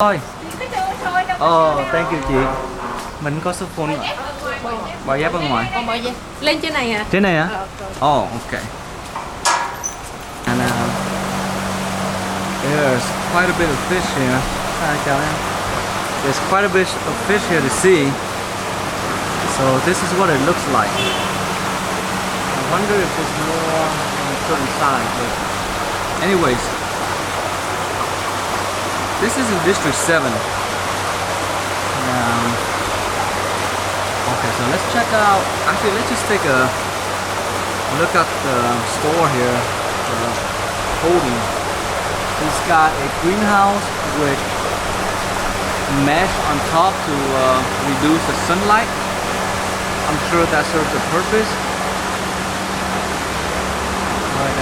Thôi. Chị cứ đưa thôi đâu có Ờ, sao thank you đâu. chị. Mình có số phone bỏ giáp ở ngoài. Bỏ gì? Lên trên này hả? Trên này hả? Rồi. Oh, okay. And there's quite a bit of fish here. Hi, chào em. There's quite a bit of fish here to see. So this is what it looks like. I wonder if there's more on a certain side, but anyways, this is in District 7. Okay, so let's check out. Actually, let's just take a look at the store here. The holding. He's got a greenhouse with mesh on top to reduce the sunlight. I'm sure that serves a purpose. But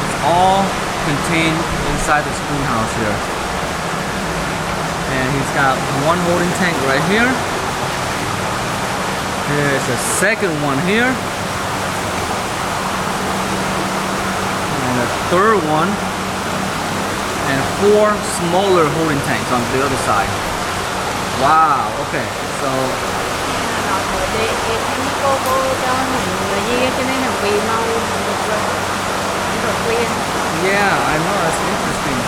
it's all contained inside this greenhouse here. And he's got one holding tank right here. There's a second one here. And a third one. And 4 smaller holding tanks on the other side. Wow, okay, so Để cô cho mình gì cho nên là vì mau được quen. yeah, I know, that's interesting.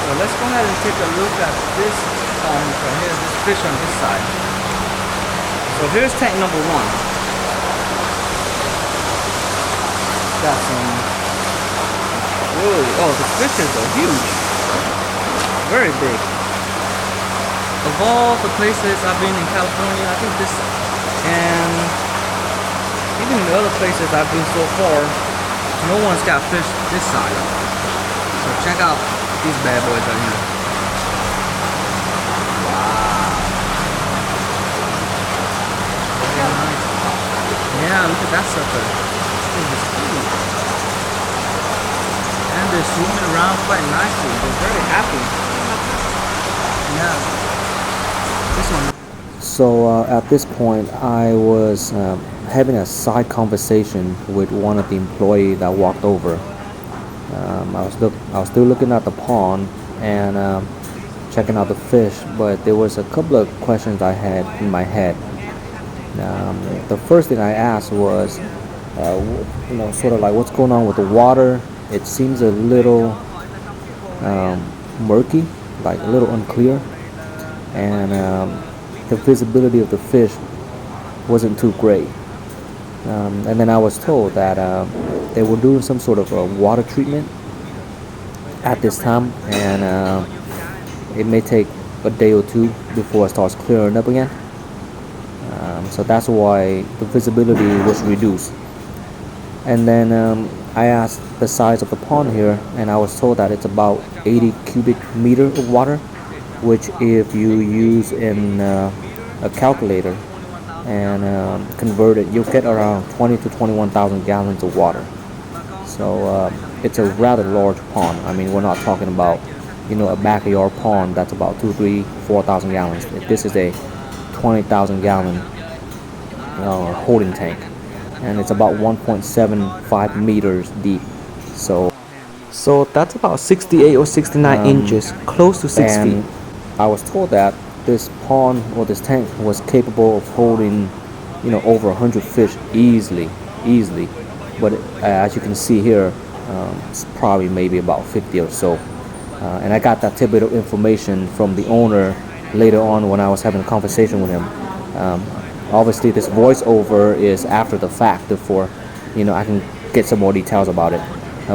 So let's go ahead and take a look at this pond right here, this fish on this side. So here's tank number 1. Got some really, oh, the fishes are huge. Very big. Of all the places I've been in California, I think this, and even the other places I've been so far, no one's got fish this size. So check out these bad boys right here. Wow. Very nice. Yeah, look at that sucker. This thing is huge. And they're swimming around quite nicely. They're very happy. Yeah. This one. So at this point, I was having a side conversation with one of the employees that walked over. I was still looking at the pond and checking out the fish, but there was a couple of questions I had in my head. The first thing I asked was, sort of like what's going on with the water. It seems a little murky, like a little unclear, and the visibility of the fish wasn't too great. And then I was told that they were doing some sort of water treatment at this time, and it may take a day or two before it starts clearing up again. So that's why the visibility was reduced. And then I asked the size of the pond here, and I was told that it's about 80 cubic meter of water, which if you use in a calculator and convert it, you'll get around 20 to 21,000 gallons of water. So it's a rather large pond. I mean, we're not talking about a backyard pond that's about 2, 3, 4,000 gallons. This is a 20,000 gallon holding tank, and it's about 1.75 meters deep. So that's about 68 or 69 inches, close to 6 feet. I was told that this pond or this tank was capable of holding, over 100 fish easily. But as you can see here, it's probably maybe about 50 or so. And I got that tidbit of information from the owner later on when I was having a conversation with him. Obviously, this voiceover is after the fact, therefore, I can get some more details about it.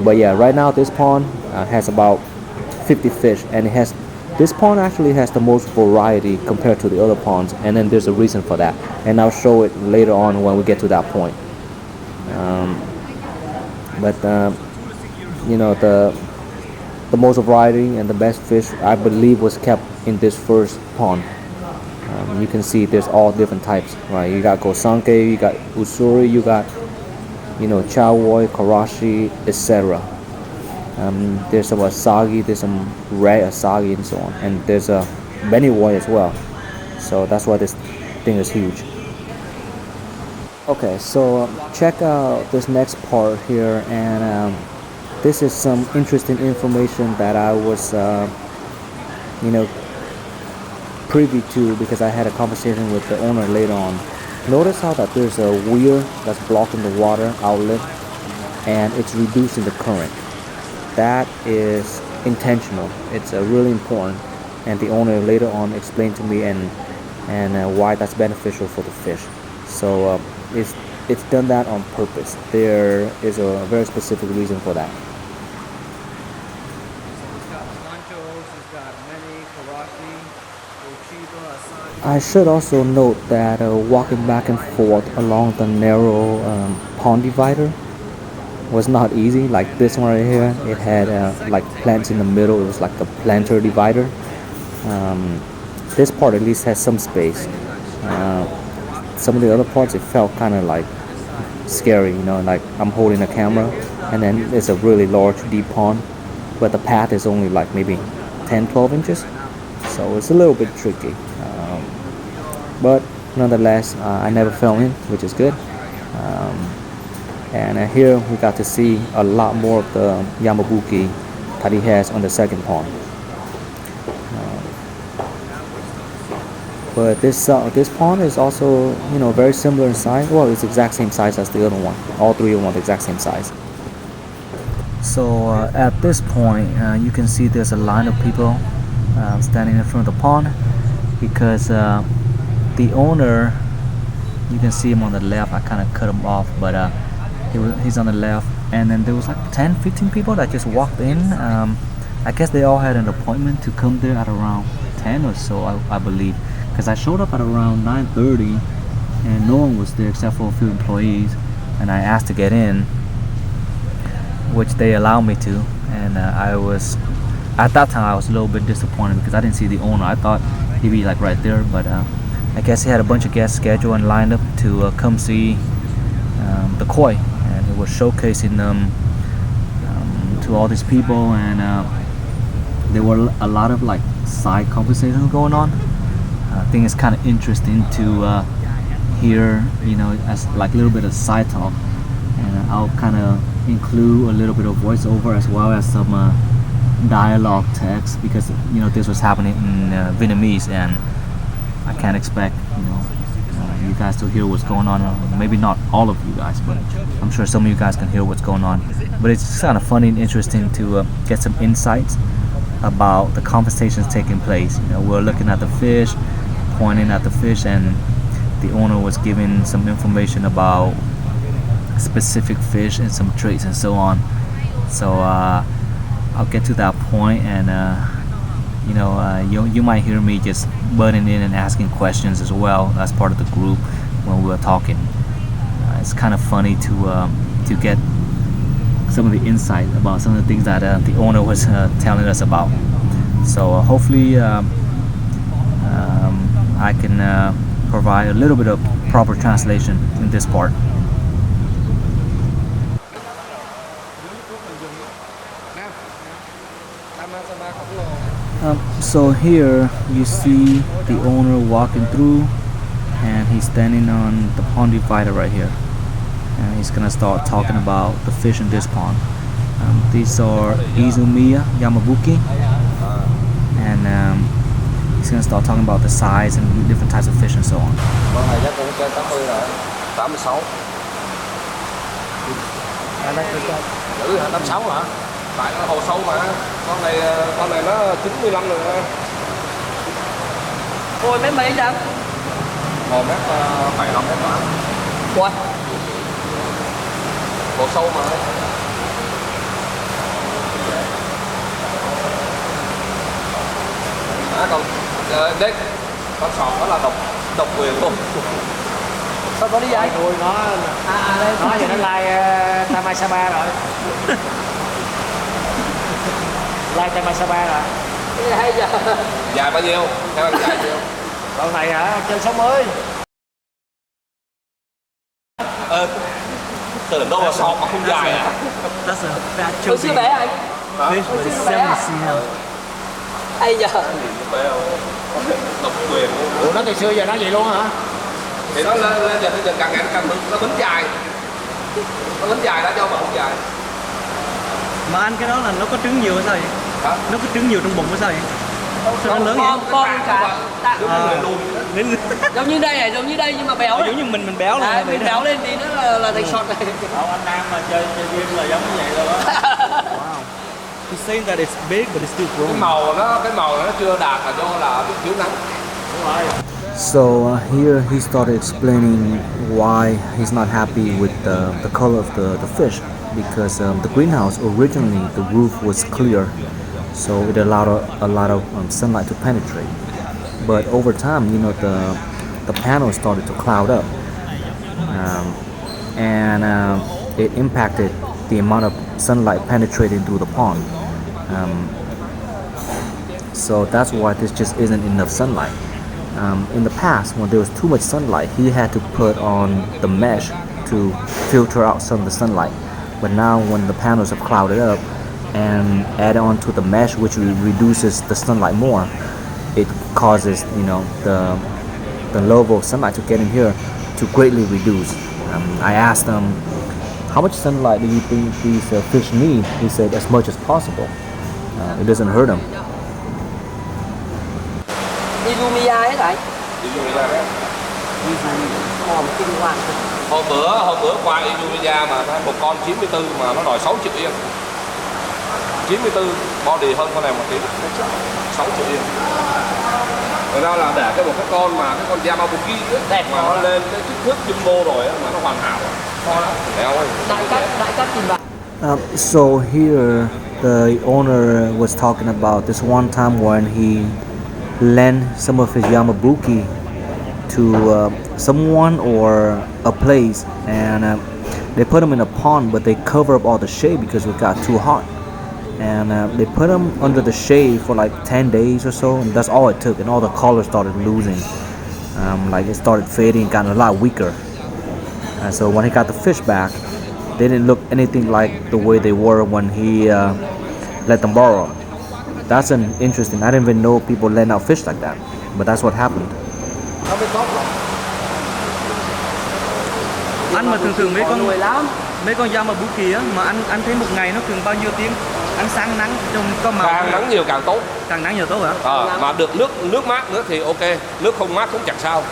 But yeah, right now this pond has about 50 fish, and this pond actually has the most variety compared to the other ponds, and then there's a reason for that, and I'll show it later on when we get to that point. The most variety and the best fish, I believe, was kept in this first pond. You can see there's all different types, right? You got gosanke, you got usuri, you got chawoi, karashi, etc. There's some asagi, there's some red asagi and so on, and there's a beniwoi as well. So that's why this thing is huge. Okay, so check out this next part here, and this is some interesting information that I was you know, privy to because I had a conversation with the owner later on. Notice how that there's a weir that's blocking the water outlet and it's reducing the current. That is intentional. It's really important, and the owner later on explained to me and why that's beneficial for the fish. So it's done that on purpose. There is a very specific reason for that. I should also note that walking back and forth along the narrow pond divider was not easy. Like this one right here, it had like plants in the middle. It was like the planter divider. This part at least has some space. Some of the other parts, it felt kind of like scary, you know, like I'm holding a camera and then it's a really large deep pond, but the path is only like maybe 10-12 inches, so it's a little bit tricky. But nonetheless, I never fell in, which is good. And here we got to see a lot more of the Yamabuki that he has on the second pond. But this pond is also, you know, very similar in size. Well, it's the exact same size as the other one. All three of them are the exact same size. So at this point, you can see there's a line of people standing in front of the pond because the owner, you can see him on the left. I kind of cut him off, but he's on the left. And then there was like 10-15 people that just walked in. I guess they all had an appointment to come there at around 10 or so, I believe. Because I showed up at around 9:30 and no one was there except for a few employees, and I asked to get in, which they allowed me to. And at that time I was a little bit disappointed because I didn't see the owner. I thought he'd be like right there, but I guess he had a bunch of guests scheduled and lined up to come see the koi, and he was showcasing them to all these people, and there were a lot of like side conversations going on. I think it's kind of interesting to hear, you know, as like a little bit of side talk, and I'll kind of include a little bit of voiceover as well as some dialogue text, because you know this was happening in Vietnamese, and I can't expect, you know, you guys to hear what's going on. Maybe not all of you guys, but I'm sure some of you guys can hear what's going on. But it's kind of funny and interesting to get some insights about the conversations taking place. You know, we're looking at the fish, pointing at the fish, and the owner was giving some information about specific fish and some traits and so on. So I'll get to that point, and you know, you might hear me just butting in and asking questions as well as part of the group when we were talking. It's kind of funny to get some of the insight about some of the things that the owner was telling us about. So hopefully I can provide a little bit of proper translation in this part. So here you see the owner walking through, and he's standing on the pond divider right here, and he's gonna start talking about the fish in this pond. These are Izumiya Yamabuki, and he's gonna start talking about the size and different types of fish and so on. Con này chắc cũng trên 80 rồi, 86. Giữ hả, 86 hả? Tại nó hồ sâu mà. Con này nó 95 rồi. Ôi mấy mấy trăm? Hồ mét 75 mét mà. Ủa? Hồ sâu mà. Còn đấy, con sò đó là độc quyền luôn. Sao có đi vậy? Ôi nó đây. Nó giờ nó like Tamai Sapa rồi. Like Tamai Sapa rồi. Cái này hay giờ. Dài bao nhiêu? Theo anh dài nhiêu? Con này hả? Trên 60. Tưởng đâu mà sọ mà không dài à? That's a fat Hồi xưa choking bé anh. fish, but it's 70 cm. Hay giờ. Độc quyền. Ủa nó từ xưa giờ nó vậy luôn hả? Thì nó lên giờ càng ngày nó bính dài. Nó bính dài đã cho mà không dài. Mà ăn cái đó là nó có trứng nhiều hay sao vậy? Hả? Nó có trứng nhiều trong bụng hay sao vậy? Sao nó lớn vậy? Con cả tạ, Đến giống như đây này, giống như đây nhưng mà béo đấy. giống như mình béo lên vậy Mình đó. béo lên tí nữa là thành short này. Anh Nam mà chơi game là giống như vậy luôn á. Wow. He's saying that it's big but it's still Cái growing. màu nó chưa đạt là do là bị thiếu nắng. Đúng rồi. So here he started explaining why he's not happy with the color of the fish, because the greenhouse originally the roof was clear, so it allowed a lot of sunlight to penetrate. But over time, the panels started to cloud up, and it impacted the amount of sunlight penetrating through the pond. So that's why this just isn't enough sunlight. In the past, when there was too much sunlight, he had to put on the mesh to filter out some of the sunlight. But now, when the panels are clouded up and add on to the mesh, which reduces the sunlight more, it causes the level of sunlight to get in here to greatly reduce. I asked him, how much sunlight do you think these fish need? He said as much as possible. It doesn't hurt them. Izumia ấy đấy. Hòm kinh hoàng. Hôm bữa qua Indonesia mà một con 94 mà nó đòi 6 triệu yên. 94 body hơn con này một tí. 6 triệu yên. Người ta là để một cái con Yamabuki đẹp mà nó lên cái kích thước jumbo rồi mà nó hoàn hảo. Đại cát tìm vàng. So here the owner was talking about this one time when he lent some of his Yamabuki to someone or a place, and they put them in a pond, but they cover up all the shade because it got too hot, and they put them under the shade for like 10 days or so, and that's all it took, and all the color started losing, like it started fading, got a lot weaker. And so when he got the fish back, they didn't look anything like the way they were when he let them borrow. That's an interesting. I didn't even know people lend out fish like that, but that's what happened. Anh mà thường mấy con Yamabuki á mà anh thấy một ngày nó thường bao nhiêu tiếng ánh sáng nắng trong có màu. Càng nắng nhiều càng tốt. Càng nắng nhiều tốt hả? Mà được nước mát nữa thì ok, nước không mát cũng chẳng sao.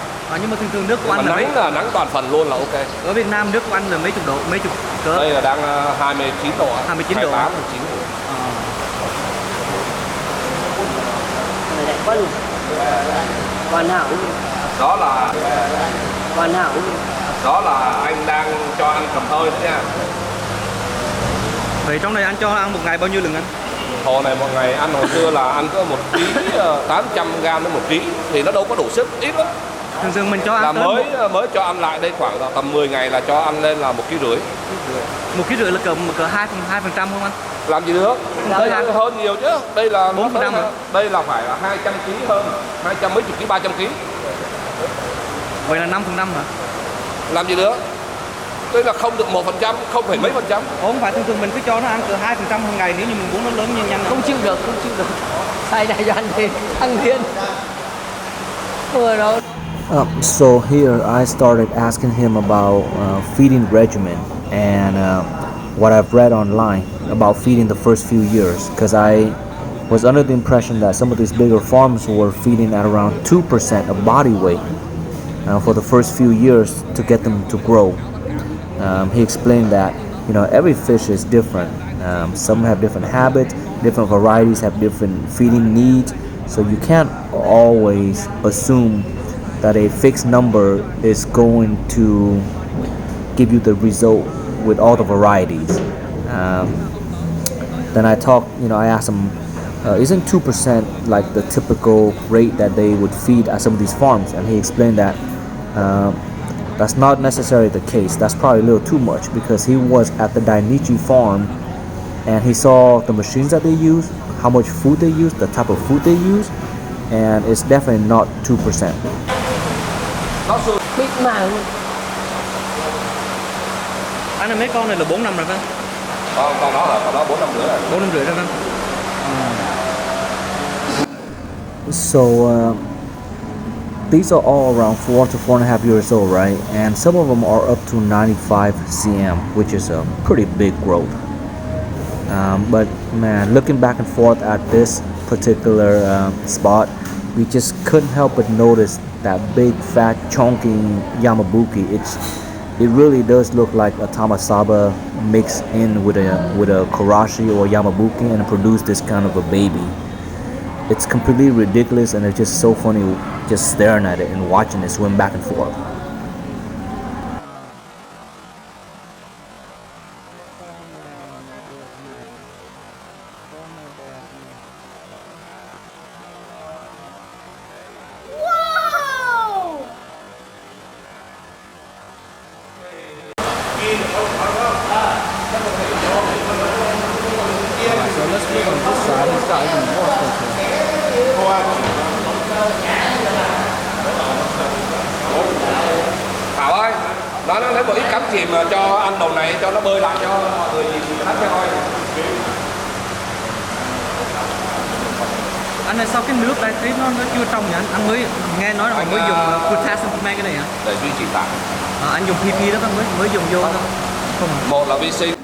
Nhưng mà thường nước của anh là nắng là nắng toàn phần luôn là ok. Ở Việt Nam nước của anh là mấy chục cỡ. Đây là đang 29 độ. 29 độ. 28, 29 độ. Này đẹp quá luôn. Hoàn hảo. Đó là Hoàn hảo. Đó là anh đang cho ăn cầm hơi đấy nha. Vậy trong này anh cho ăn một ngày bao nhiêu lần anh? Hồ này một ngày ăn hồi xưa là ăn có 1 ký 800g đến 1 ký thì nó đâu có đủ sức, ít lắm. Thường mình cho ăn là mới cho ăn lại đây khoảng tầm 10 ngày là cho ăn lên là 1,5 kg. 1,5 kg là cỡ 2% không anh? Làm gì được? Đây hơn nhiều chứ. Đây là 4%. Đây là phải là 200 kg hơn, 200 mấy chục ký, 300 kg. Vậy là 5% hả? Làm gì được? Đây là không được 1%, không phải mấy %. Không phải, thường mình cứ cho nó ăn cỡ 2% một ngày nếu như mình muốn nó lớn nhanh. Không chịu được. Sai này cho ăn thì thăng thiên. Vừa đâu. So here I started asking him about feeding regimen and what I've read online about feeding the first few years, because I was under the impression that some of these bigger farms were feeding at around 2% of body weight for the first few years to get them to grow. He explained that every fish is different. Some have different habits, different varieties have different feeding needs, so you can't always assume that a fixed number is going to give you the result with all the varieties. Then I asked him, isn't 2% like the typical rate that they would feed at some of these farms? And he explained that that's not necessarily the case. That's probably a little too much, because he was at the Dainichi farm and he saw the machines that they use, how much food they use, the type of food they use, and it's definitely not 2%. Big màng. Anh ơi, mấy con này là 4 năm rồi phải không? Con đó 4 năm rưỡi rồi. 4 năm rưỡi rồi phải không? So these are all around 4 to 4.5 years old, right? And some of them are up to 95 cm, which is a pretty big growth. But man, looking back and forth at this particular spot, we just couldn't help but notice that big, fat, chunky yamabuki. It really does look like a tamasaba mixed in with a karashi or yamabuki and produce this kind of a baby. It's completely ridiculous, and it's just so funny just staring at it and watching it swim back and forth. So let's look on this side. He's got even more stuff here. Thảo ơi, nó lấy một ít cắm chìm cho anh đầu này cho nó bơi lại cho mọi người nhìn thấy cho coi. Anh ơi, sao cái nước đây thấy nó chưa trong nhỉ? Anh mới nghe nói là mình mới dùng potassium mang cái này hả? Để duy trì tạng. Anh dùng PP đó mới dùng vô thôi. Không. Một là vi sinh.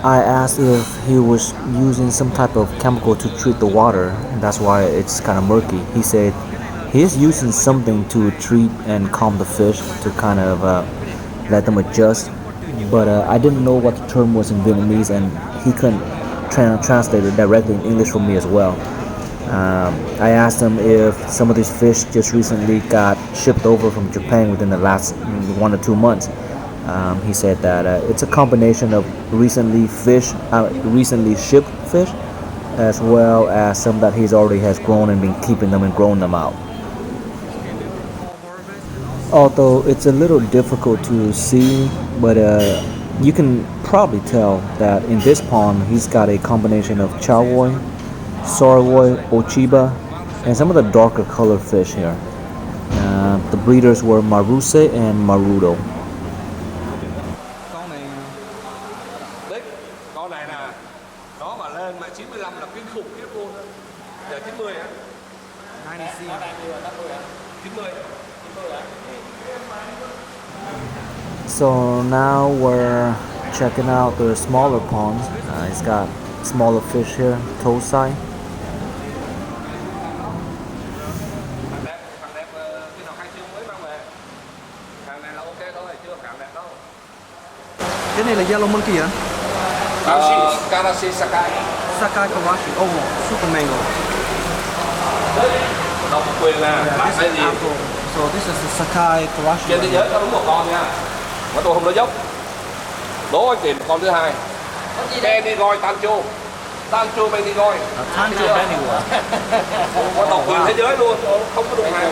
I asked if he was using some type of chemical to treat the water, and that's why it's kind of murky. He said he is using something to treat and calm the fish to kind of let them adjust. But I didn't know what the term was in Vietnamese, and he couldn't translate it directly in English for me as well. I asked him if some of these fish just recently got shipped over from Japan within the last 1 or 2 months. He said that it's a combination of recently shipped fish, as well as some that he's already has grown and been keeping them and grown them out. Although it's a little difficult to see, but you can probably tell that in this pond he's got a combination of chawoi, sorwoi, ochiba, and some of the darker colored fish here. The breeders were Maruse and Marudo. Con này nè, nó mà lên mà 95 là kinh khủng khiếp luôn. Giờ 90 á. 90. So now we're checking out the smaller ponds. It's got smaller fish here, tosai. Thằng đẹp khi nào khai trương mới mang về. Thằng này là ok thôi, chưa thằng đẹp đâu. Cái này là yellow monkey hả? Karashi Sakai. Sakai Kawashi. Oh, super mango. Độc quyền nè, là cái gì? So this is the Sakai Kawashi. Trên thế giới có đúng một con nha. Mà tôi không nói dốc. Đố anh tìm con thứ hai. Benigoi Tancho. Tancho Benigoi. Tancho Benigoi. Có độc quyền thế giới luôn, không có đụng hàng.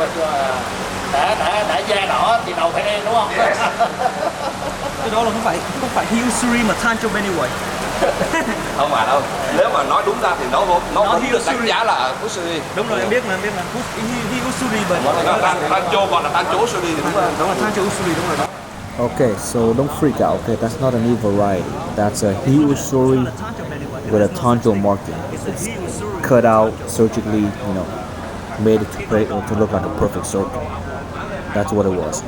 Đã da đỏ thì đầu phải đen đúng không? Cái đó là không phải Hiusuri mà Tancho Benigoi. Không phải đâu. Nếu mà nói đúng ra thì nó vẫn được đánh giá là Usuri. Đúng rồi, em biết mà. Hiusuri bởi. Tancho còn là Tancho Usuri thì đúng không? Đúng là Tancho Usuri đúng rồi đó. Okay, so don't freak out. Okay, that's not a new variety. That's a Hiusuri with a tanjo marking. It's cut out surgically, made it to look like a perfect circle. That's what it was.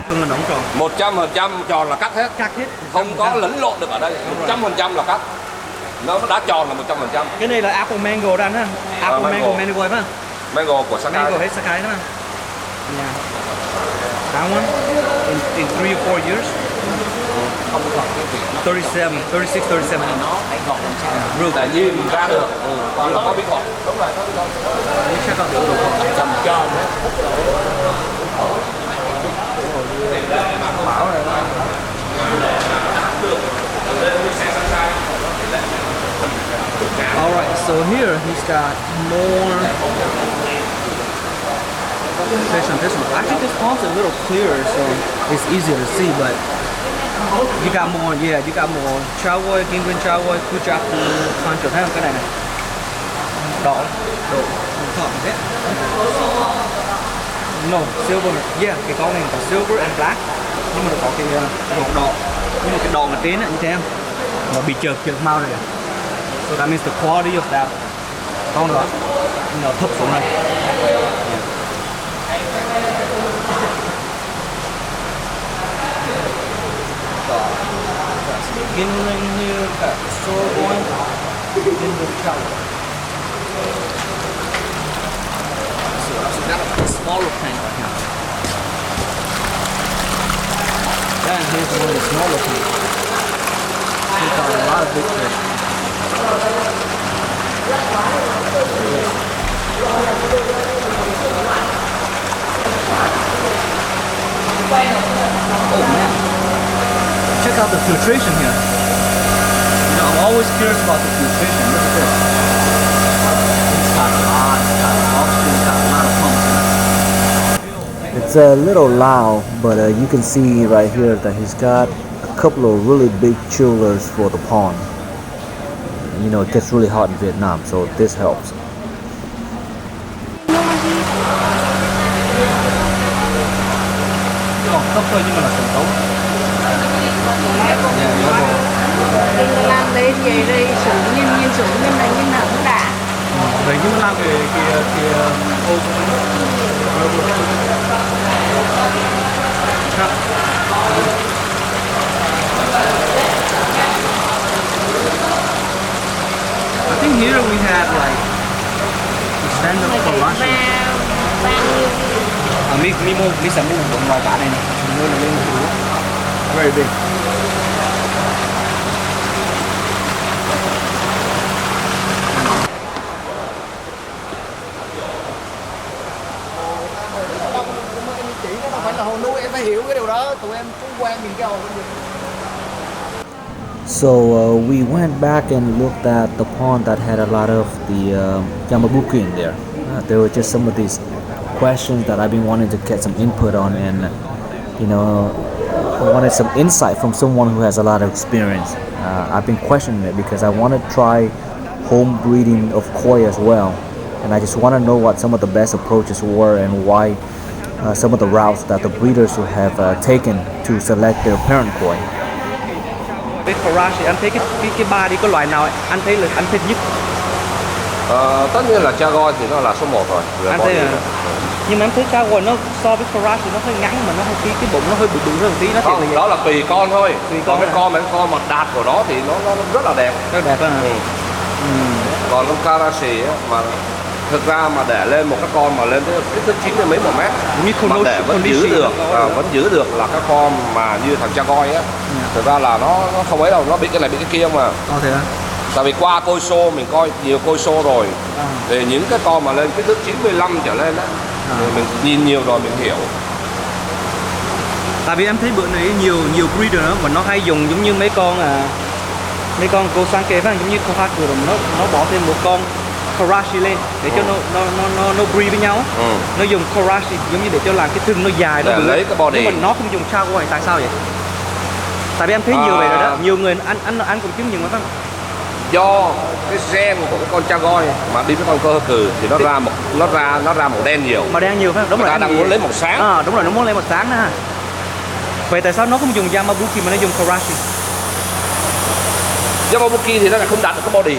Là nóng tròn. 100% tròn là cắt hết. Không có lẫn lộn được ở đây. 100% là cắt. Nó đã tròn là 100%. Cái này là apple mango đó anh ha. Apple mango Benigoi phải không? Mango của Sakai. Mango hết Sakai đó mà. Yeah. That one in 3 or 4 years. 37, 36, 37. Real tại nhìn ra được. Còn có bí thuật. Đúng rồi, có bí thuật. Check out the other one. Trầm tròn. Alright, so here he's got more fish on this one. I think this pond's a little clearer, so it's easier to see, but you got more, you got more chawoi, gingrun chawoi, kujaku, tancho. Thấy không cái này này? Đỏ, thỏ đấy. No, silver. Yeah, cái con này có silver and black. Nhưng mà nó có cái màu đỏ. Nhưng mà cái đỏ ở trên á, anh xem. Nó bị chợt màu này. So that means the quality of that. Con nữa, nó thấp xuống này. Got some ginling here, got sorghum. Penguin travel. So that's the smaller tank right now. And here's one of the smaller tanks. He's got a lot of big fish. Oh man, check out the filtration here. You know, I'm always curious about the filtration. Look at this. It's got a lot of pumps in it. It's a little loud, but you can see right here that he's got a couple of really big chillers for the pond. You know, it gets really hot in Vietnam, so this helps. Không thôi nhưng mà là thành tố. Đừng có làm đấy vậy rồi xuống nhìn xuống nhìn là nhìn nó cũng đã. Vậy nhưng mà làm cái ô I think here we had like stand-up commercial. Mi sẽ mua một ngoài cả này nè, mua là lên một very big. Phải là hồ nuôi, em phải hiểu cái điều đó, tụi em cũng quen nhìn cái hồ. So we went back and looked at the pond that had a lot of the Yamabuki in there. There were just some of these questions that I've been wanting to get some input on, and you know, I wanted some insight from someone who has a lot of experience. I've been questioning it because I want to try home breeding of koi as well, and I just want to know what some of the best approaches were and why some of the routes that the breeders who have taken to select their parent koi. Cái Karachi anh thấy cái ba đi có loại nào anh thấy là anh thích nhất? Tất nhiên là Saigon thì nó là số 1 rồi. Anh thấy là nhưng mà em thấy Saigon nó so với Karachi nó hơi ngắn mà nó hơi cái bụng nó hơi bự hơn một tí nó không, thì đó là tùy con thôi. Tùy còn con cái con mặt đạt của nó thì nó rất là đẹp. rất đẹp á. Còn con Karachi á, mà thực ra mà để lên một cái con mà lên tới kích thước 90 mấy một mét mà để vẫn giữ được là cái con mà như thằng Saigon á, thực ra là nó không ấy đâu, nó bị cái này bị cái kia mà. Thế à? Tại vì qua coi show mình coi nhiều coi show rồi, thì những cái con mà lên kích thước 95 trở lên á, thì mình nhìn nhiều rồi mình hiểu. Tại vì em thấy bữa nay nhiều breeder đó mà nó hay dùng giống như mấy con cô sang kê phải giống như con Haku rồi nó bỏ thêm một con Karachi lên để cho nó breed với nhau. Nó dùng Karachi giống như để cho làm cái thân nó dài nó bự. Lấy cái body. Nhưng mà nó không dùng Saigon, tại sao vậy? Tại vì em thấy nhiều vậy rồi đó, nhiều người ăn cũng chứng nhận phải không? Do cái gen của cái con Saigon mà đi với con cơ cừ thì nó ra màu đen nhiều. Màu đen nhiều phải không? Đúng rồi. Ta đang muốn lấy màu sáng. Đúng rồi, nó muốn lấy màu sáng đó ha. Vậy tại sao nó không dùng Yamabuki mà nó dùng Karachi? Yamabuki thì nó lại không đặt được cái body.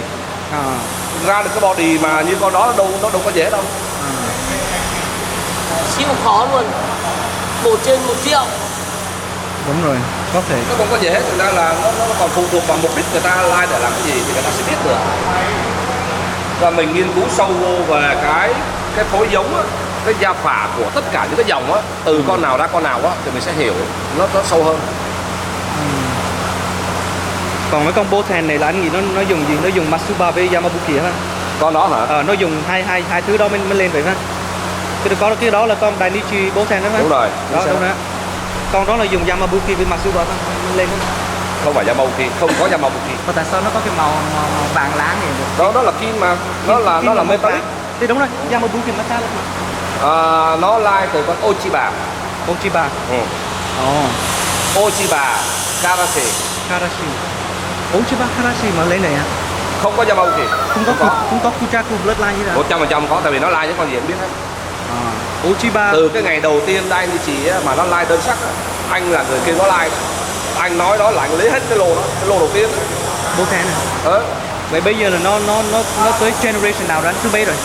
Ra được cái body mà như con đó nó đâu có dễ đâu. Siêu khó luôn. 1 trên 1 triệu. Đúng rồi, có thể. Nó không có dễ, thực ra là nó còn phụ thuộc vào mục đích người ta like để làm cái gì thì người ta sẽ biết được. Và mình nghiên cứu sâu vô về cái phối giống á, cái gia phả của tất cả những cái dòng á, từ con nào ra con nào á thì mình sẽ hiểu nó sâu hơn. Còn cái con Botan này là anh nghĩ nó dùng gì? Nó dùng Matsuba với Yamabuki hả? Con đó hả? Nó dùng hai thứ đó mới lên vậy hả? Cái đó là con Dainichi Botan đó hả? Đúng rồi. Đó đúng rồi. Con đó là dùng Yamabuki với Matsuba mới lên đó. Không phải Yamabuki, không có Yamabuki. Mà tại sao nó có cái màu vàng lá này được? Đó là kim mà, nó là metallic. Thì đúng rồi, Yamabuki metallic mà. Nó like từ con Ochiba. Ochiba. Ochiba, Karachi. Ochiba Karachi mà lên này hả? Không có Yamabuki. Không có Kuchaku bloodline gì đâu. 100% có, tại vì nó like với con gì em biết hết. Ochiba. Từ cái ngày đầu tiên anh đi chỉ mà nó like đơn sắc, anh là người kia nó like. Anh nói đó là anh lấy hết cái lô đó, cái lô đầu tiên. Botan này. Vậy bây giờ là nó tới generation nào đó, anh thứ mấy rồi?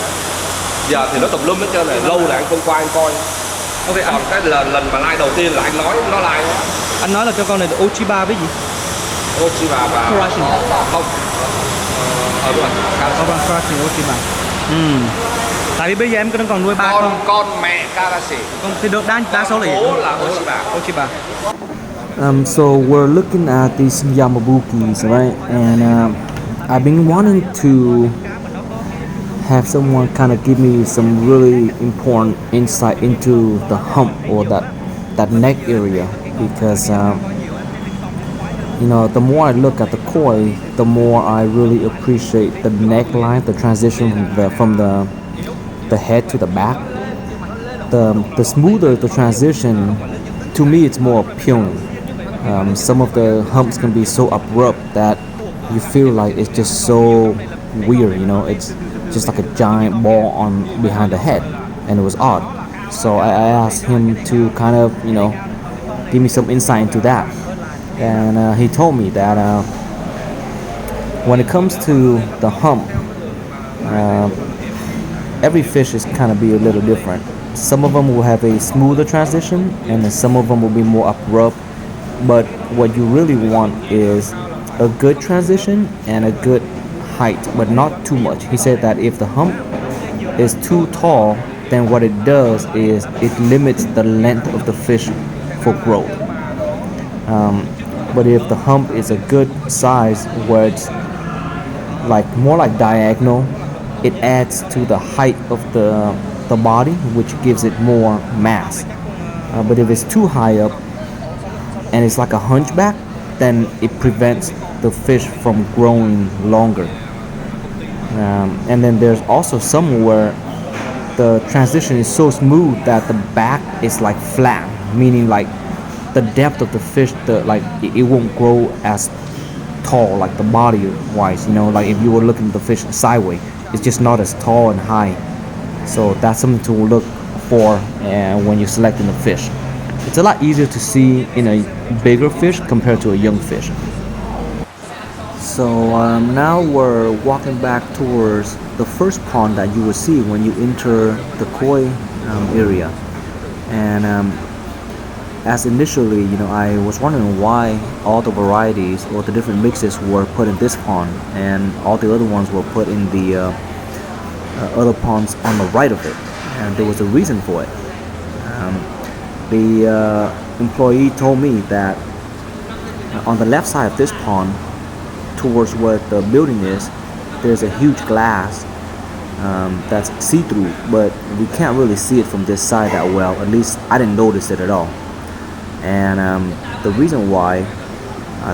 Giờ thì nó tùm lum hết trơn này, lâu rồi anh không qua anh coi. Okay, còn cái lần mà like đầu tiên là anh nói nó like. Anh nói là cho con này là Ochiba với gì? Ochiba và Karachi. Không. Urban Karashi. Urban Karashi, ok bạn. Tại vì bây giờ em còn nuôi ba Con mẹ Karashi. con thì được đa số là gì? Bố là Oshiba. Oshiba. So we're looking at these Yamabukis, right? And I've been wanting to have someone kind of give me some really important insight into the hump or that neck area, because the more I look at the koi, the more I really appreciate the neckline, the transition from the head to the back. The smoother the transition, to me, it's more appealing. Some of the humps can be so abrupt that you feel like it's just so weird. It's just like a giant ball on behind the head, and it was odd. So I asked him to kind of give me some insight into that, and he told me that when it comes to the hump, every fish is kind of be a little different. Some of them will have a smoother transition, and then some of them will be more abrupt. But what you really want is a good transition and a good height, but not too much. He said that if the hump is too tall, then what it does is it limits the length of the fish for growth. But if the hump is a good size, where it's more like diagonal, it adds to the height of the body, which gives it more mass. But if it's too high up and it's like a hunchback, then it prevents the fish from growing longer. And then there's also some where the transition is so smooth that the back is like flat, meaning like the depth of the fish, it won't grow as tall, like the body wise. Like if you were looking at the fish sideways, it's just not as tall and high. So that's something to look for when you're selecting the fish. It's a lot easier to see in a bigger fish compared to a young fish. So now we're walking back towards the first pond that you will see when you enter the koi area. And as initially, I was wondering why all the varieties or the different mixes were put in this pond and all the other ones were put in the other ponds on the right of it. And there was a reason for it. The employee told me that on the left side of this pond, towards where the building is, there's a huge glass that's see-through, but we can't really see it from this side that well. At least I didn't notice it at all. And the reason why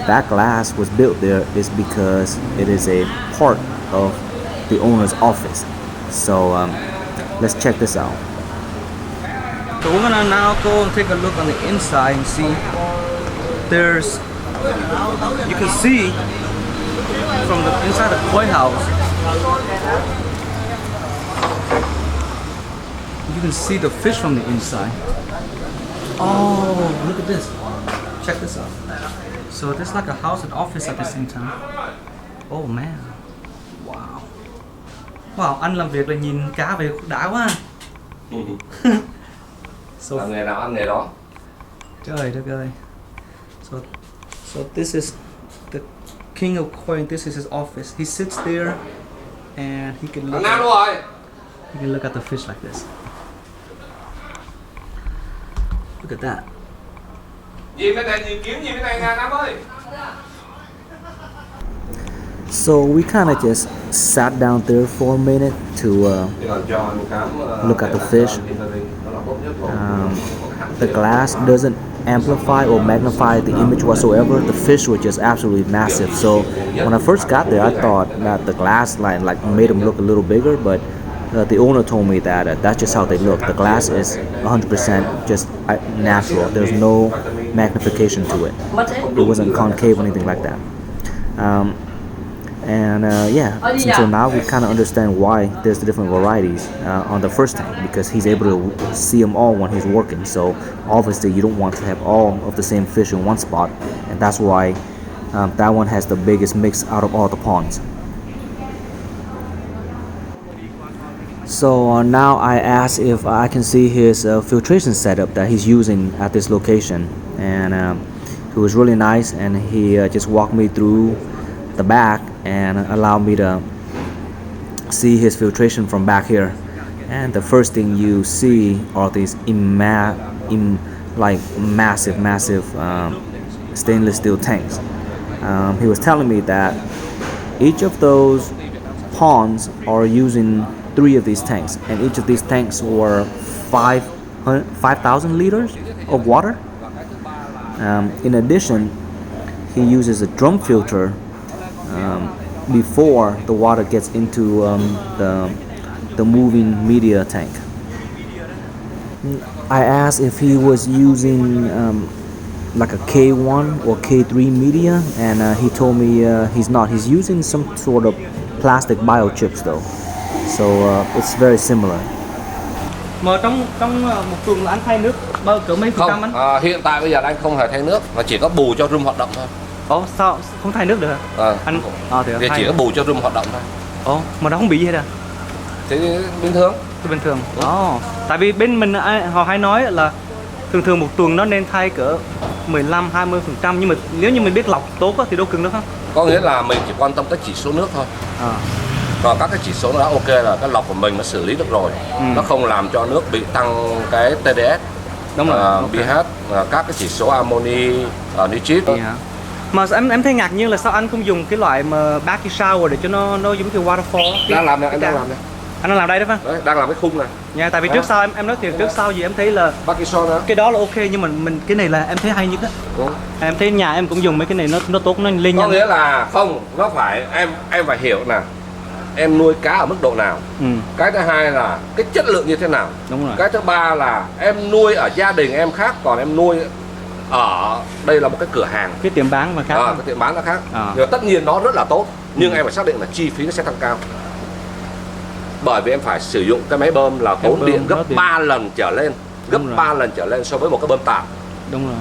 that glass was built there is because it is a part of the owner's office. So let's check this out. So we're gonna now go and take a look on the inside and see. You can see from the inside the koi house, you can see the fish from the inside. Oh, look at this. Check this out. So there's like a house and office at the same time. Oh man. Wow. Wow, anh làm việc là nhìn cá về đã quá. Làm nghề nào ăn nghề đó. Trời đất ơi. So this is the king of koi and this is his office. He sits there and he can look at the fish like this. Look at that. So we kind of just sat down there for a minute to look at the fish. The glass doesn't amplify or magnify the image whatsoever. The fish were just absolutely massive. So when I first got there, I thought that the glass like made them look a little bigger, but the owner told me that that's just how they look. The glass is 100% just natural. There's no magnification to it. It wasn't concave or anything like that. So now we kind of understand why there's the different varieties on the first tank, because he's able to see them all when he's working. So obviously you don't want to have all of the same fish in one spot, and that's why that one has the biggest mix out of all the ponds. So now I asked if I can see his filtration setup that he's using at this location, and he was really nice, and he just walked me through the back and allowed me to see his filtration from back here, and the first thing you see are these like massive stainless steel tanks. He was telling me that each of those ponds are using 3 of these tanks, and each of these tanks were 5,000 liters of water. In addition, he uses a drum filter before the water gets into the moving media tank. I asked if he was using like a K1 or K3 media, and he told me he's not. He's using some sort of plastic biochips though, so it's very similar. Mà trong một tuần là anh thay nước bao cỡ mấy phần trăm anh? Hiện tại bây giờ anh không hề thay nước, mà chỉ có bù cho room hoạt động thôi. Ồ, sao không thay nước được hả? Anh thì chỉ có bù cho room hoạt động thôi. Ồ, mà nó không bị gì hết à? Thế bình thường. Bình thường. Tại vì bên mình họ hay nói là thường một tuần nó nên thay cỡ 15-20%, nhưng mà nếu như mình biết lọc tốt thì đâu cần đâu không? Có nghĩa là mình chỉ quan tâm tới chỉ số nước thôi. Còn các cái chỉ số nó đã ok là cái lọc của mình nó xử lý được rồi. Nó không làm cho nước bị tăng cái TDS, đúng rồi, pH, các cái chỉ số amoni, nitrit. Mà em thấy ngạc nhiên là sao anh không dùng cái loại mà backy shower để cho nó giống kiểu waterfall. Đang làm này, anh đang làm này. Anh đang làm đây đấy phải không? Đấy, đang làm cái khung này. Dạ, tại vì trước sau em nói thiệt, trước sau gì em thấy là backy shower cái đó là ok, nhưng mà mình cái này là em thấy hay nhất á. Em thấy nhà em cũng dùng mấy cái này nó tốt, nó lên nhanh. Có nghĩa là không, nó phải em phải hiểu là em nuôi cá ở mức độ nào. Cái thứ hai là cái chất lượng như thế nào. Đúng rồi. Cái thứ ba là em nuôi ở gia đình em khác, còn em nuôi ở đây là một cái cửa hàng, cái tiệm bán mà khác. Cái tiệm bán nó khác. Rồi tất nhiên nó rất là tốt, nhưng em phải xác định là chi phí nó sẽ tăng cao. Bởi vì em phải sử dụng cái máy bơm là tốn điện gấp 3 lần trở lên, gấp 3 lần trở lên so với một cái bơm tạm. Đúng rồi.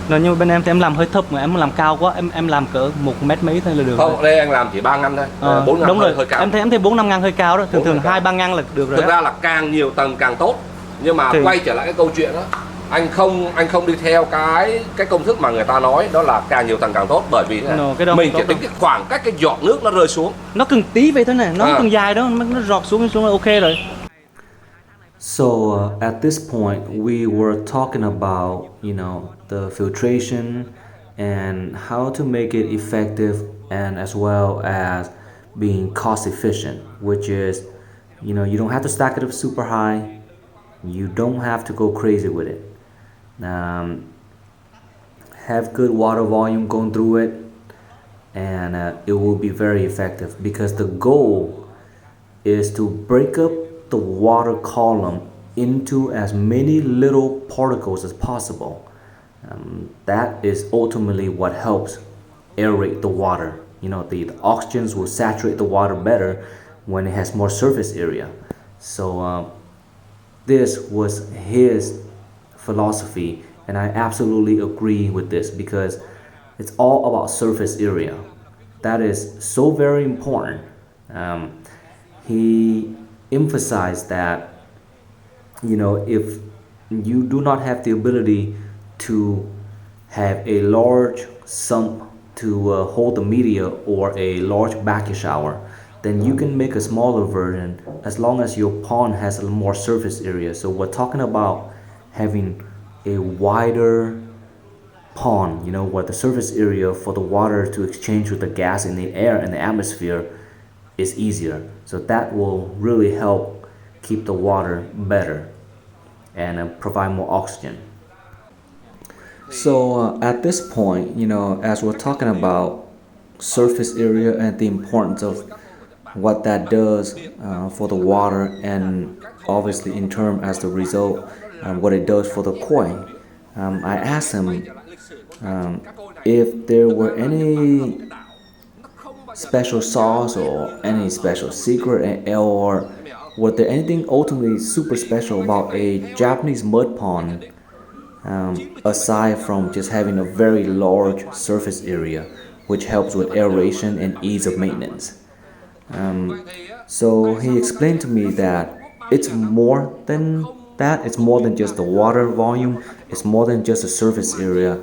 Rồi nhưng mà bên em thì em làm hơi thấp, mà em làm cao quá, em làm cỡ 1 mét mấy thôi là được. Không, đây anh làm chỉ 3 ngăn thôi. 4 ngăn đúng rồi. hơi cao. Em thấy 4-5 ngăn hơi cao đó, thường 2-3 ngăn là được rồi. Thực ra là càng nhiều tầng càng tốt. Nhưng mà quay trở lại cái câu chuyện đó, anh không đi theo cái công thức mà người ta nói đó là càng nhiều tầng càng tốt, bởi vì mình chỉ tính cái khoảng cách cái giọt nước nó rơi xuống. Nó cần tí vậy thôi này, nó cần dài đó, nó giọt xuống là ok rồi. So at this point, we were talking about, the filtration and how to make it effective, and as well as being cost efficient, which is, you don't have to stack it up super high. You don't have to go crazy with it. Have good water volume going through it, and it will be very effective, because the goal is to break up the water column into as many little particles as possible. That is ultimately what helps aerate the water. The oxygens will saturate the water better when it has more surface area. So this was his philosophy, and I absolutely agree with this, because it's all about surface area. That is so very important. He emphasized that, if you do not have the ability to have a large sump to hold the media, or a large backy shower, then you can make a smaller version as long as your pond has a more surface area. So we're talking about having a wider pond, where the surface area for the water to exchange with the gas in the air and the atmosphere is easier. So that will really help keep the water better and provide more oxygen. So at this point, as we're talking about surface area and the importance of what that does for the water, and obviously in terms as the result what it does for the koi, I asked him if there were any special sauce or any special secret, or was there anything ultimately super special about a Japanese mud pond, aside from just having a very large surface area, which helps with aeration and ease of maintenance. So he explained to me that it's more than that. It's more than just the water volume. It's more than just the surface area,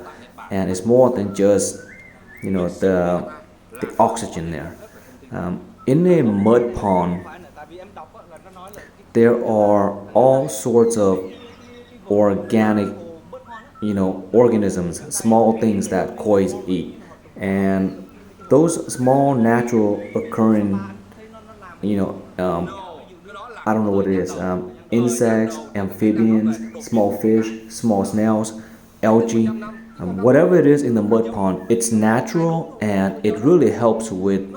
and it's more than just the oxygen there. in a mud pond, there are all sorts of organic, organisms, small things that koi eat, and those small natural occurring, you know, I don't know what it is, insects, amphibians, small fish, small snails, algae, whatever it is in the mud pond, it's natural and it really helps with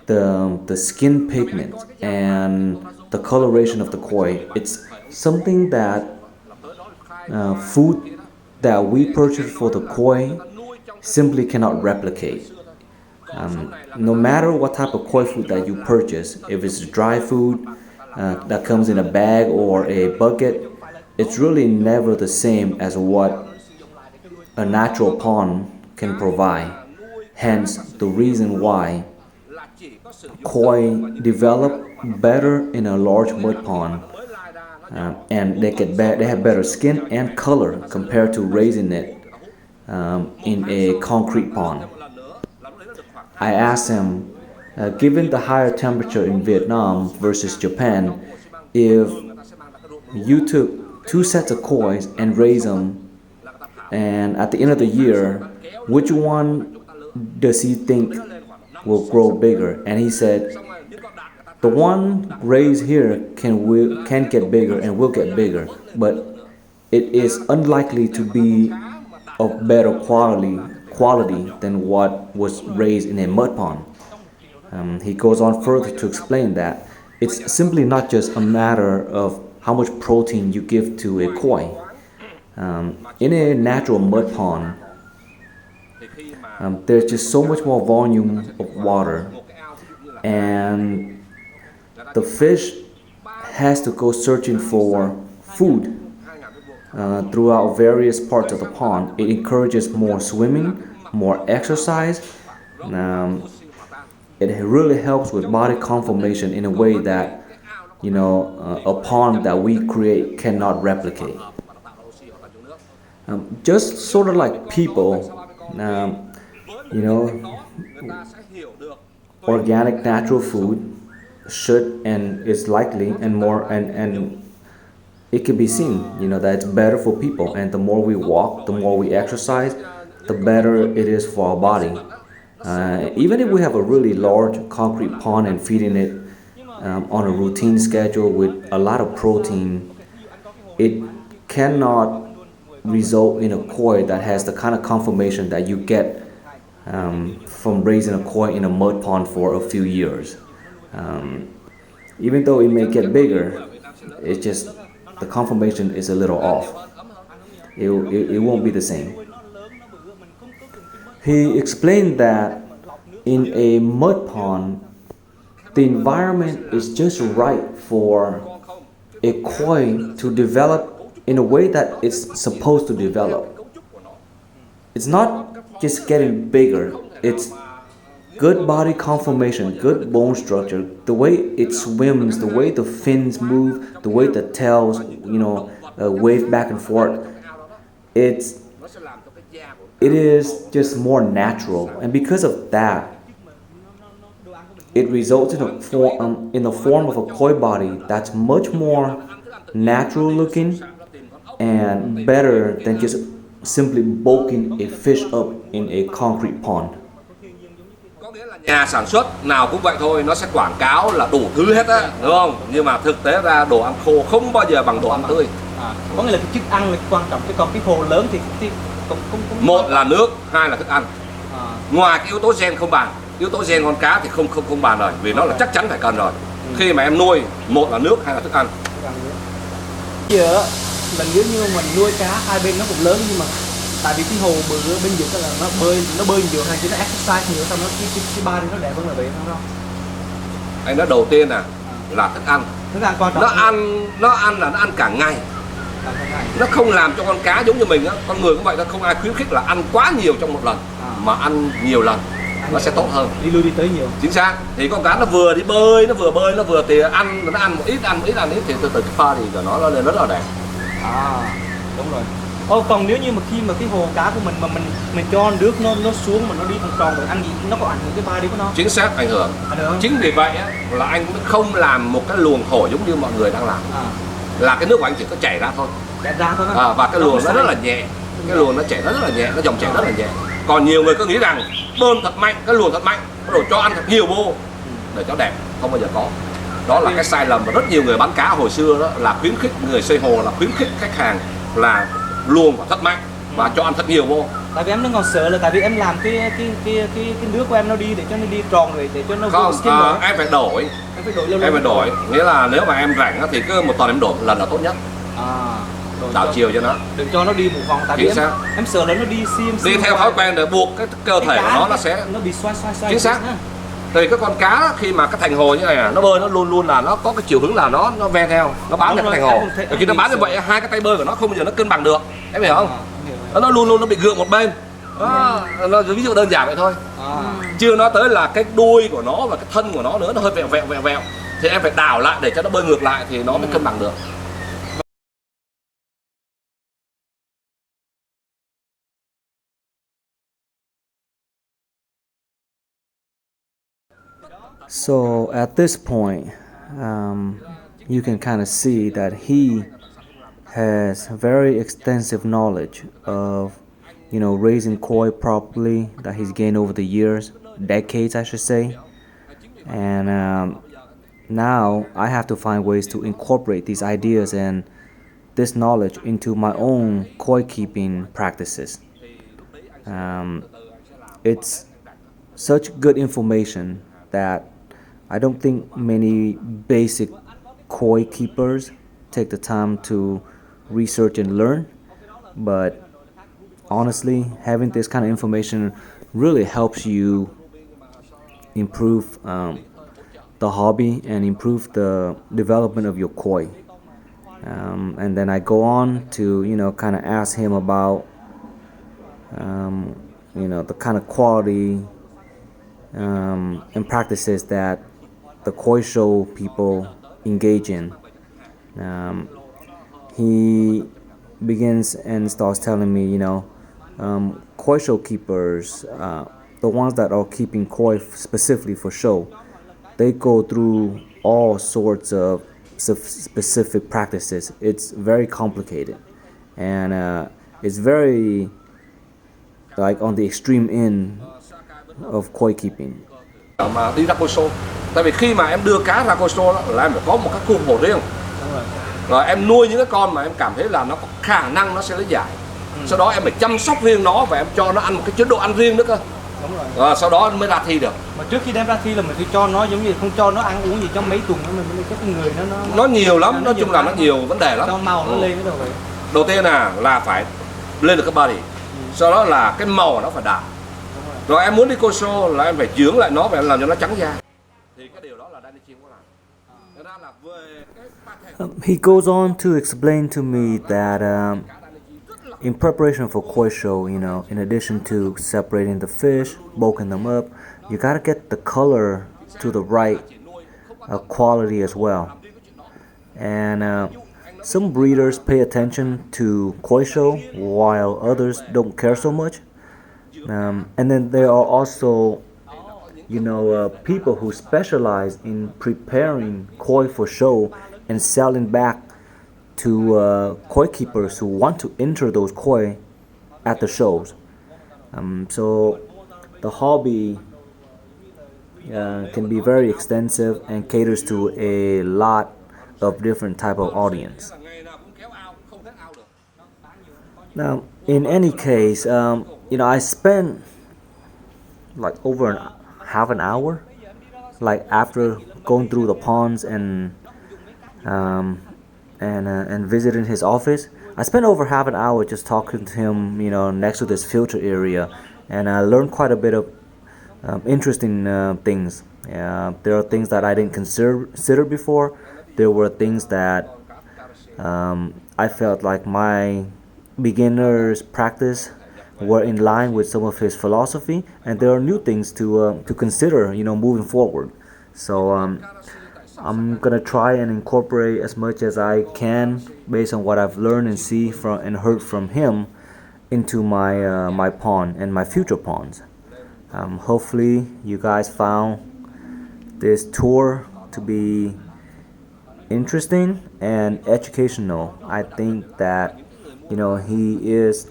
the skin pigment and the coloration of the koi. It's something that food that we purchase for the koi simply cannot replicate. No matter what type of koi food that you purchase, if it's dry food that comes in a bag or a bucket, it's really never the same as what a natural pond can provide. Hence, the reason why koi develop better in a large mud pond, and they have better skin and color compared to raising it in a concrete pond. I asked him, given the higher temperature in Vietnam versus Japan, if you took two sets of koi and raised them, and at the end of the year, which one does he think will grow bigger? And he said, the one raised here can get bigger and will get bigger, but it is unlikely to be of better quality than what was raised in a mud pond. He goes on further to explain that it's simply not just a matter of how much protein you give to a koi. In a natural mud pond, there's just so much more volume of water, and the fish has to go searching for food throughout various parts of the pond. It encourages more swimming, more exercise. It really helps with body conformation in a way that a pond that we create cannot replicate. Just sort of like people, you know, organic natural food should and is likely and more and it can be seen, that it's better for people, and the more we walk, the more we exercise, the better it is for our body. Even if we have a really large concrete pond and feeding it on a routine schedule with a lot of protein, it cannot result in a koi that has the kind of conformation that you get from raising a koi in a mud pond for a few years. Even though it may get bigger, it's just the conformation is a little off. It won't be the same. He explained that in a mud pond, the environment is just right for a koi to develop in a way that it's supposed to develop. It's not just getting bigger, it's good body conformation, good bone structure, the way it swims, the way the fins move, the way the tails, wave back and forth. It is just more natural, and because of that, it results in the form of a koi body that's much more natural looking and better than just simply bulking a fish up in a concrete pond. Nhà sản xuất nào cũng vậy thôi, nó sẽ quảng cáo là đủ thứ hết á, đúng không? Nhưng mà thực tế ra đồ ăn khô không bao giờ bằng đồ ăn tươi. Có nghĩa là cái chức ăn là quan trọng, còn cái khô lớn thì cũng một là nước, hai là thức ăn. Ngoài cái yếu tố gen không bàn, yếu tố gen con cá thì không bàn rồi, vì nó là chắc chắn phải cần rồi. Khi mà em nuôi, một là nước, hai là thức ăn. Giờ là nếu như mình nuôi cá hai bên nó cũng lớn, nhưng mà tại vì cái hồ bự bên dưới là nó bơi nhiều, hay chỉ nó exercise nhiều, xong nó cái body nó đẹp hơn là vậy không? Anh nói đầu tiên là thức ăn. Thức ăn quan trọng. Nó ăn là nó ăn cả ngày. Nó không làm cho con cá giống như mình á, con người cũng vậy, nó không ai khuyến khích là ăn quá nhiều trong một lần, mà ăn nhiều lần nó sẽ tốt hơn. Đi lui đi tới nhiều. Chính xác. Thì con cá nó vừa đi bơi, nó vừa thì ăn, nó ăn một ít thì từ từ cái pha thì của nó lên rất là đẹp. Đúng rồi. Còn nếu như mà khi mà cái hồ cá của mình mà mình cho nước nó xuống mà nó đi vòng tròn rồi ăn gì nó có ảnh hưởng cái body của nó? Chính xác ảnh hưởng. Được không? Chính vì vậy á, là anh mới không làm một cái luồng thổi giống như mọi người đang làm. Là cái nước của anh chỉ có chảy ra thôi. Chảy ra thôi đó. Và cái luồng nó rất là nhẹ. Cái luồng nó chảy rất là nhẹ, nó dòng chảy rất là nhẹ. Còn nhiều người cứ nghĩ rằng bơm thật mạnh, cái luồng thật mạnh, bắt đầu cho ăn thật nhiều vô để cho đẹp, không bao giờ có. Đó là cái sai lầm mà rất nhiều người bán cá hồi xưa đó, là khuyến khích người xây hồ, là khuyến khích khách hàng là luồng phải thật mạnh và cho ăn thật nhiều vô. Tại vì em đang còn sợ là tại vì em làm cái nước của em nó đi để cho nó đi tròn rồi để cho nó không, skin rồi. em phải đổi. Em phải đổi, nghĩa là nếu mà em rảnh thì cứ một tuần em đổi một lần là tốt nhất. Đảo chiều cho nó, đừng cho nó đi một vòng, tại vì em sợ là nó đi đi theo thói quen để buộc cái cơ thể của nó sẽ nó bị xoay. Chính xác. Thì cái con cá khi mà cái thành hồ như này nó bơi nó luôn là nó có cái chiều hướng là nó ve theo, nó bám theo cái thành hồ. Thì khi nó bám như vậy hai cái tay bơi của nó không bao giờ nó cân bằng được, em hiểu không? Nó luôn nó bị gượng một bên. Nó ví dụ đơn giản vậy thôi. Chưa nói tới là cái đuôi của nó và cái thân của nó nữa, nó hơi vẹo. Thì em phải đảo lại để cho nó bơi ngược lại thì nó mới cân bằng được. So at this point, you can kind of see that he has very extensive knowledge of, raising koi properly that he's gained over the years, decades, I should say. And now I have to find ways to incorporate these ideas and this knowledge into my own koi keeping practices. It's such good information that I don't think many basic koi keepers take the time to research and learn, but honestly, having this kind of information really helps you improve the hobby and improve the development of your koi. And then I go on to kind of ask him about the kind of quality and practices that the koi show people engage in. He begins and starts telling me, koi show keepers, the ones that are keeping koi specifically for show, they go through all sorts of specific practices. It's very complicated, and it's very like on the extreme end of koi keeping. Mà đi ra koi show, tại vì khi mà em đưa cá ra koi show là em phải có một cái khuôn khổ riêng. Rồi em nuôi những cái con mà em cảm thấy là nó có khả năng nó sẽ lấy giải. Sau đó em phải chăm sóc riêng nó và em cho nó ăn một cái chế độ ăn riêng nữa cơ. Rồi sau đó mới ra thi được. Mà trước khi đem ra thi là mình phải cho nó giống như không cho nó ăn uống gì trong mấy tuần nữa, mình cái người nó nhiều lắm, nói chung là nó nhiều vấn đề lắm. Cho màu nó lên cái đầu vậy. Đầu tiên là phải lên được cái body. Sau đó là cái màu nó phải đạt. Rồi em muốn đi koi show là em phải dưỡng lại nó và em làm cho nó trắng da. Thì cái điều đó là Danny Chim có làm. Thế ra là về cái he goes on to explain to me that in preparation for koi show, in addition to separating the fish, bulking them up, you gotta get the color to the right quality as well. And some breeders pay attention to koi show while others don't care so much. And then there are also, people who specialize in preparing koi for show and selling back to koi keepers who want to enter those koi at the shows. So the hobby can be very extensive and caters to a lot of different type of audience. Now, in any case, I spent like over half an hour, like after going through the ponds and visiting his office. I spent over half an hour just talking to him, next to this filter area, and I learned quite a bit of interesting things. There are things that I didn't consider before. There were things that I felt like my beginner's practice were in line with some of his philosophy, and there are new things to consider, moving forward. So I'm gonna try and incorporate as much as I can based on what I've learned and see from and heard from him into my pond and my future ponds. Hopefully you guys found this tour to be interesting and educational. I think that he is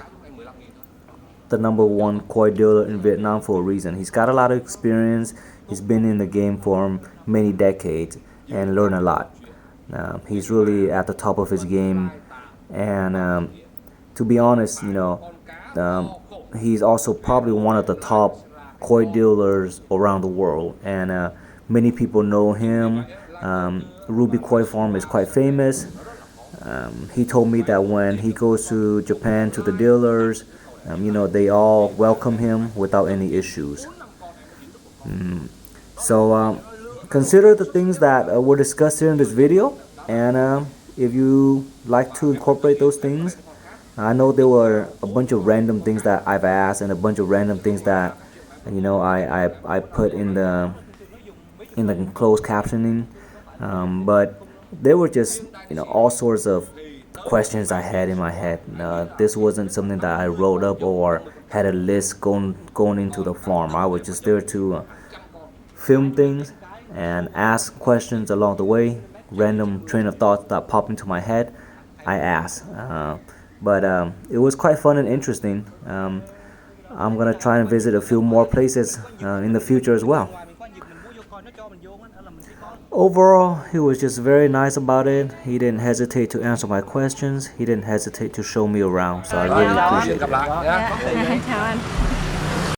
the number one koi dealer in Vietnam for a reason. He's got a lot of experience. He's been in the game for many decades and learned a lot. He's really at the top of his game, and to be honest, he's also probably one of the top koi dealers around the world, and many people know him. Ruby Koi Farm is quite famous. He told me that when he goes to Japan to the dealers, they all welcome him without any issues. So consider the things that were discussed here in this video, and if you like to incorporate those things. I know there were a bunch of random things that I've asked and a bunch of random things that I put in the closed captioning, but there were just all sorts of questions I had in my head. This wasn't something that I wrote up or had a list going into the farm. I was just there to film things and ask questions along the way. Random train of thoughts that pop into my head, I asked. But it was quite fun and interesting. I'm gonna try and visit a few more places in the future as well. Overall, he was just very nice about it. He didn't hesitate to answer my questions. He didn't hesitate to show me around. So I really appreciate it. Gặp lại nhé. Dạ. Chào anh.